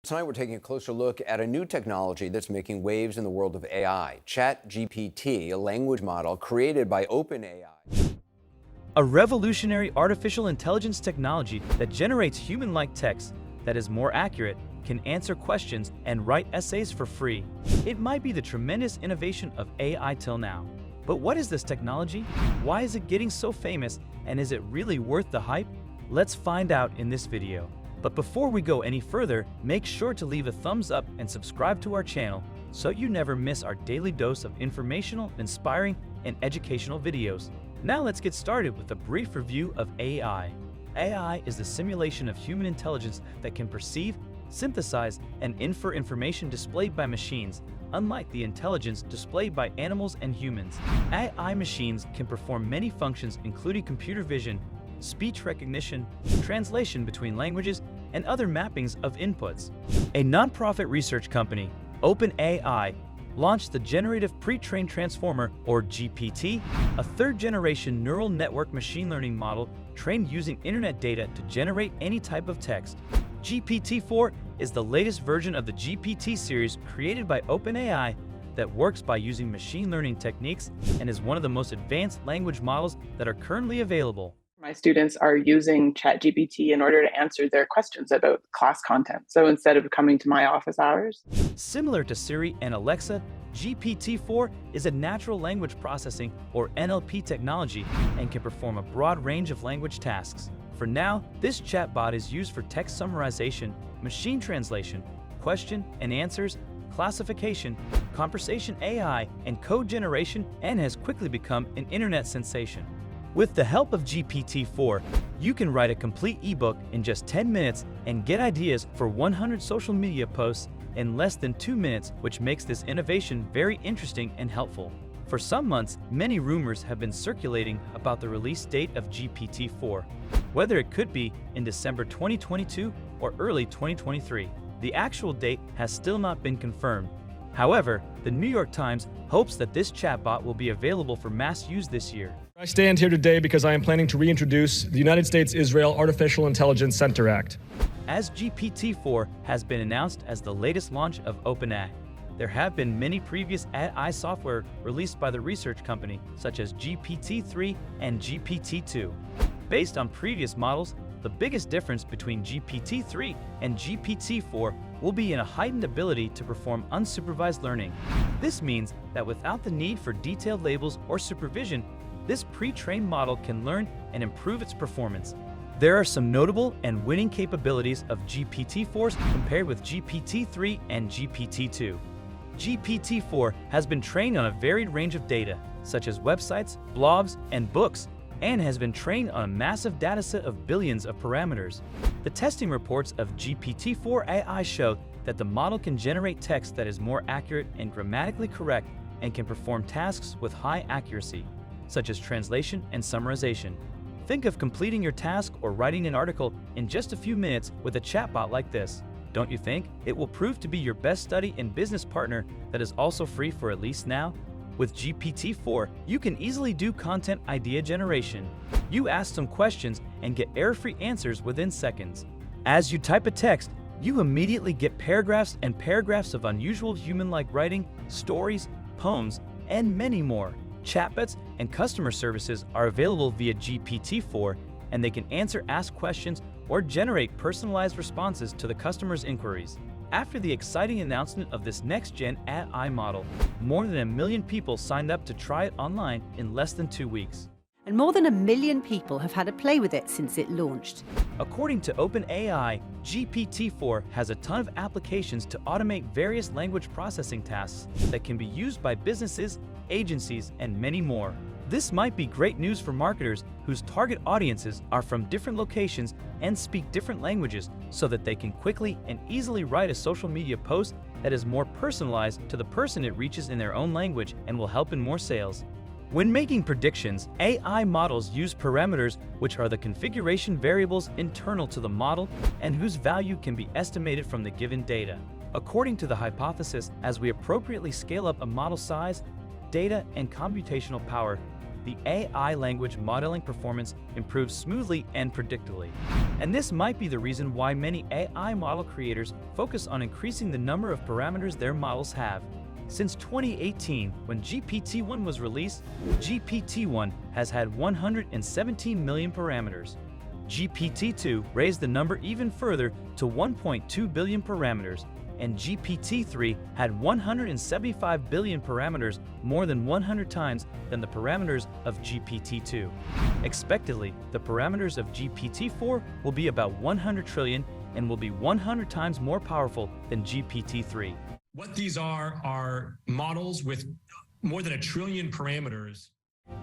Tonight, we're taking a closer look at a new technology that's making waves in the world of AI, ChatGPT, a language model created by OpenAI. A revolutionary artificial intelligence technology that generates human-like text that is more accurate, can answer questions, and write essays for free. It might be the tremendous innovation of AI till now. But what is this technology? Why is it getting so famous? And is it really worth the hype? Let's find out in this video. But before we go any further, make sure to leave a thumbs up and subscribe to our channel so you never miss our daily dose of informational, inspiring, and educational videos. Now let's get started with a brief review of AI. AI is the simulation of human intelligence that can perceive, synthesize, and infer information displayed by machines, unlike the intelligence displayed by animals and humans. AI machines can perform many functions including computer vision, speech recognition, translation between languages, and other mappings of inputs. A nonprofit research company, OpenAI, launched the Generative Pre-trained Transformer, or GPT, a third-generation neural network machine learning model trained using internet data to generate any type of text. GPT-4 is the latest version of the GPT series created by OpenAI that works by using machine learning techniques and is one of the most advanced language models that are currently available. My students are using ChatGPT in order to answer their questions about class content. So instead of coming to my office hours. Similar to Siri and Alexa, GPT-4 is a natural language processing, or NLP technology, and can perform a broad range of language tasks. For now, this chatbot is used for text summarization, machine translation, question and answers, classification, conversation AI, and code generation, and has quickly become an internet sensation. With the help of GPT-4, you can write a complete ebook in just 10 minutes and get ideas for 100 social media posts in less than 2 minutes, which makes this innovation very interesting and helpful. For some months, many rumors have been circulating about the release date of GPT-4, whether it could be in December 2022 or early 2023. The actual date has still not been confirmed. However, the New York Times hopes that this chatbot will be available for mass use this year. I stand here today because I am planning to reintroduce the United States-Israel Artificial Intelligence Center Act. As GPT-4 has been announced as the latest launch of OpenAI, there have been many previous AI software released by the research company, such as GPT-3 and GPT-2. Based on previous models, the biggest difference between GPT-3 and GPT-4 will be in a heightened ability to perform unsupervised learning. This means that without the need for detailed labels or supervision, this pre-trained model can learn and improve its performance. There are some notable and winning capabilities of GPT-4 compared with GPT-3 and GPT-2. GPT-4 has been trained on a varied range of data, such as websites, blogs, and books, and has been trained on a massive dataset of billions of parameters. The testing reports of GPT-4 AI show that the model can generate text that is more accurate and grammatically correct and can perform tasks with high accuracy, such as translation and summarization. Think of completing your task or writing an article in just a few minutes with a chatbot like this. Don't you think? It will prove to be your best study and business partner that is also free for at least now. With GPT-4, you can easily do content idea generation. You ask some questions and get error-free answers within seconds. As you type a text, you immediately get paragraphs and paragraphs of unusual human-like writing, stories, poems, and many more. Chatbots and customer services are available via GPT-4, and they can answer asked questions or generate personalized responses to the customer's inquiries. After the exciting announcement of this next-gen AI model, more than 1 million people signed up to try it online in less than 2 weeks. And more than 1 million people have had a play with it since it launched. According to OpenAI, GPT-4 has a ton of applications to automate various language processing tasks that can be used by businesses, agencies, and many more. This might be great news for marketers whose target audiences are from different locations and speak different languages, so that they can quickly and easily write a social media post that is more personalized to the person it reaches in their own language and will help in more sales. When making predictions, AI models use parameters which are the configuration variables internal to the model and whose value can be estimated from the given data. According to the hypothesis, as we appropriately scale up a model size, data, and computational power, the AI language modeling performance improves smoothly and predictably. And this might be the reason why many AI model creators focus on increasing the number of parameters their models have. Since 2018, when GPT-1 was released, GPT-1 has had 117 million parameters. GPT-2 raised the number even further to 1.2 billion parameters, and GPT-3 had 175 billion parameters, more than 100 times than the parameters of GPT-2. Expectedly, the parameters of GPT-4 will be about 100 trillion and will be 100 times more powerful than GPT-3. What these are models with more than 1 trillion parameters.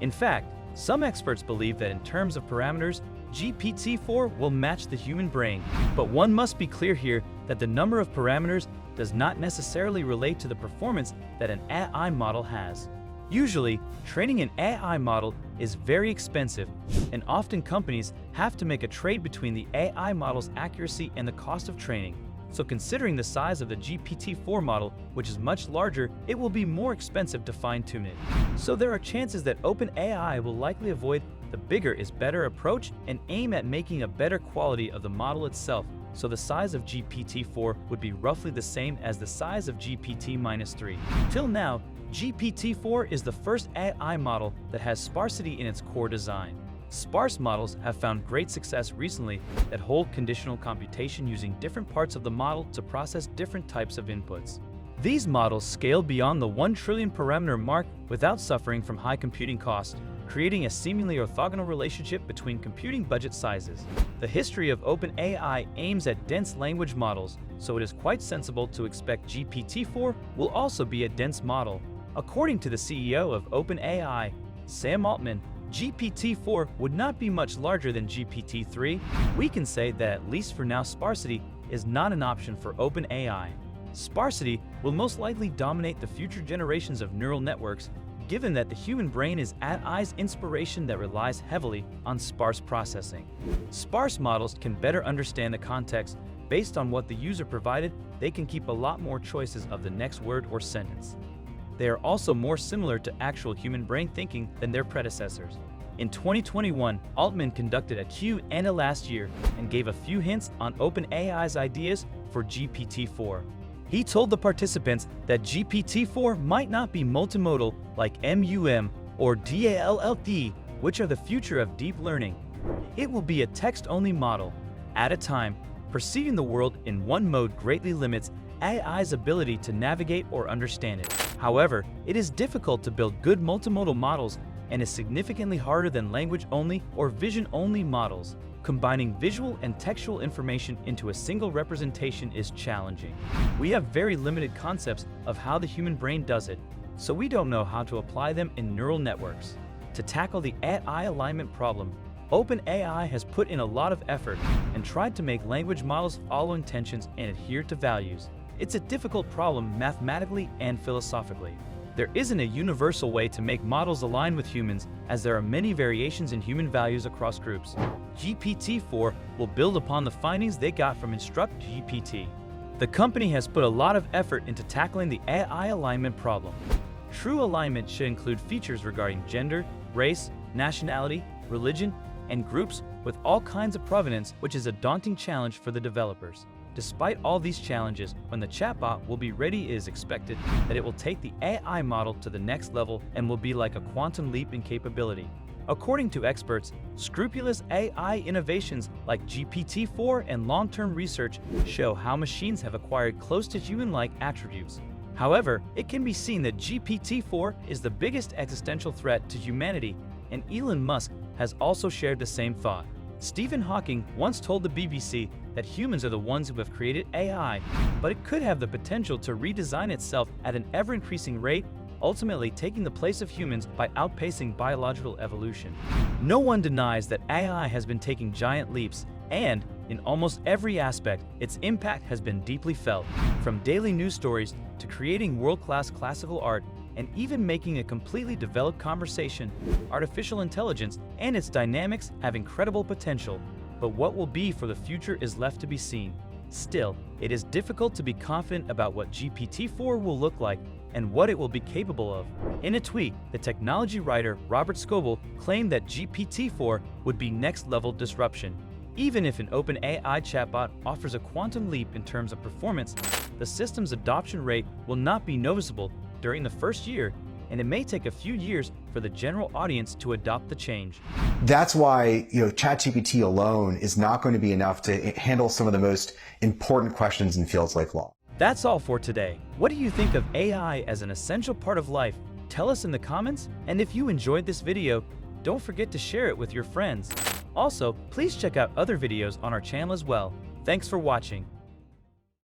In fact, some experts believe that in terms of parameters, GPT-4 will match the human brain. But one must be clear here that the number of parameters does not necessarily relate to the performance that an AI model has. Usually, training an AI model is very expensive, and often companies have to make a trade between the AI model's accuracy and the cost of training. So considering the size of the GPT-4 model, which is much larger, it will be more expensive to fine-tune it. So there are chances that OpenAI will likely avoid the bigger is better approach and aim at making a better quality of the model itself. So the size of GPT-4 would be roughly the same as the size of GPT-3. Till now, GPT-4 is the first AI model that has sparsity in its core design. Sparse models have found great success recently that hold conditional computation using different parts of the model to process different types of inputs. These models scale beyond the 1 trillion parameter mark without suffering from high computing costs, creating a seemingly orthogonal relationship between computing budget sizes. The history of OpenAI aims at dense language models, so it is quite sensible to expect GPT-4 will also be a dense model. According to the CEO of OpenAI, Sam Altman, GPT-4 would not be much larger than GPT-3. We can say that at least for now, sparsity is not an option for OpenAI. Sparsity will most likely dominate the future generations of neural networks, given that the human brain is AI's inspiration that relies heavily on sparse processing. Sparse models can better understand the context. Based on what the user provided, they can keep a lot more choices of the next word or sentence. They are also more similar to actual human brain thinking than their predecessors. In 2021, Altman conducted a Q&A last year and gave a few hints on OpenAI's ideas for GPT-4. He told the participants that GPT-4 might not be multimodal like MUM or DALL-E, which are the future of deep learning. It will be a text-only model. At a time, perceiving the world in one mode greatly limits AI's ability to navigate or understand it. However, it is difficult to build good multimodal models and is significantly harder than language-only or vision-only models. Combining visual and textual information into a single representation is challenging. We have very limited concepts of how the human brain does it, so we don't know how to apply them in neural networks. To tackle the AI alignment problem, OpenAI has put in a lot of effort and tried to make language models follow intentions and adhere to values. It's a difficult problem mathematically and philosophically. There isn't a universal way to make models align with humans, as there are many variations in human values across groups. GPT-4 will build upon the findings they got from InstructGPT. The company has put a lot of effort into tackling the AI alignment problem. True alignment should include features regarding gender, race, nationality, religion, and groups with all kinds of provenance, which is a daunting challenge for the developers. Despite all these challenges, when the chatbot will be ready, it is expected that it will take the AI model to the next level and will be like a quantum leap in capability. According to experts, scrupulous AI innovations like GPT-4 and long-term research show how machines have acquired close to human-like attributes. However, it can be seen that GPT-4 is the biggest existential threat to humanity, and Elon Musk has also shared the same thought. Stephen Hawking once told the BBC that humans are the ones who have created AI, but it could have the potential to redesign itself at an ever-increasing rate, ultimately taking the place of humans by outpacing biological evolution. No one denies that AI has been taking giant leaps, and in almost every aspect, its impact has been deeply felt. From daily news stories to creating world-class classical art, and even making a completely developed conversation, artificial intelligence and its dynamics have incredible potential. But what will be for the future is left to be seen. Still, it is difficult to be confident about what GPT-4 will look like and what it will be capable of. In a tweet, the technology writer Robert Scoble claimed that GPT-4 would be next-level disruption. Even if an OpenAI chatbot offers a quantum leap in terms of performance, the system's adoption rate will not be noticeable during the first year, and it may take a few years for the general audience to adopt the change. That's why, ChatGPT alone is not going to be enough to handle some of the most important questions in fields like law. That's all for today. What do you think of AI as an essential part of life? Tell us in the comments, and if you enjoyed this video, don't forget to share it with your friends. Also, please check out other videos on our channel as well. Thanks for watching.